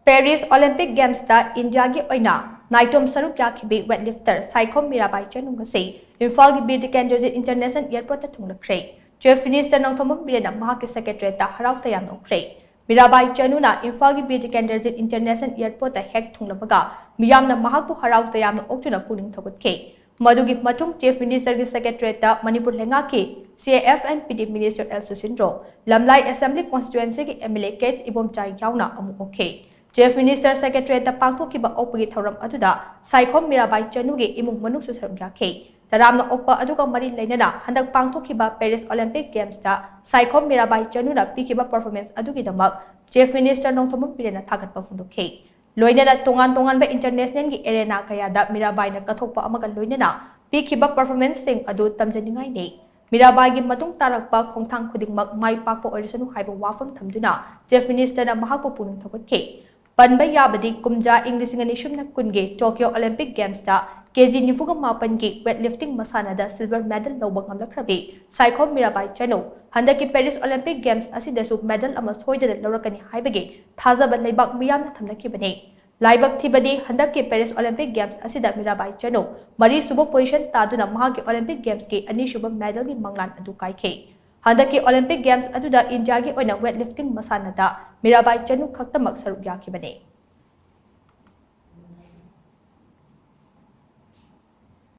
Paris Olympic Games ta India gi oina notom sharuk yakhibi Weightlifter Saikhom Mirabai Chanu Ngasi Imphal gi Bir Tikendrajit International Airport ta Thunglakhre Chief Minister Nongthombam Biren mahak Secretariat ta harao-tayamna Okkhre Mirabai Chanu na Imphal gi Bir Tikendrajit International Airport ta hek thunglabaga miyamna mahak bu harao-tayamna oktuna puning thogutke Madugi matung Chief Minister gi Secretariat ta Manipur lenga ki CAFNPD Minister El Susindro Lamlai Assembly Constituency ki MLA Case ibom chai yauna amu Okkhre Chief Minister Secretariat da pangthokkiba okpagi thoram aduda Saikhom Mirabai Chanu gi imung manuk su saruk yakhe Taramna okpa aduga mari leinana handak pangthokkiba Paris Olympic Games da Saikhom Mirabai Chanu na pikiba performance adugi damak Chief Minister Nongthombam Biren na thagatpa fundukhe loinana tongan ba international gi arena kaya da Mirabai na kathokpa amaga loinana pikiba performance sing adu tamjaningai nei Mirabai gi matung tarakpa khongthang khudingmak mai pakpa orisanu haiba wafam thamduna Chief Minister na mahakpu punung thokotke Panba yabadi kumja English nganishum na kunge Tokyo Olympic Games ta KG nifuga mapan gi weightlifting masana da silver medal lawbang amlakrabi Saikhom Mirabai Chanu handaki Paris Olympic Games asidasu medal ama soidada lawrakani haibagi thajaba leibak miyam na thamlakibani laibak thibadi handaki Paris Olympic Games asida Mirabai Chanu mari suba position taduna mahagi Olympic Games ki ani suba medal gi manglan adu kaikhe Handaki Olympic Games aduda India gi oina weightlifting masana da Mirabai Chanu khaktamak saruk yakibane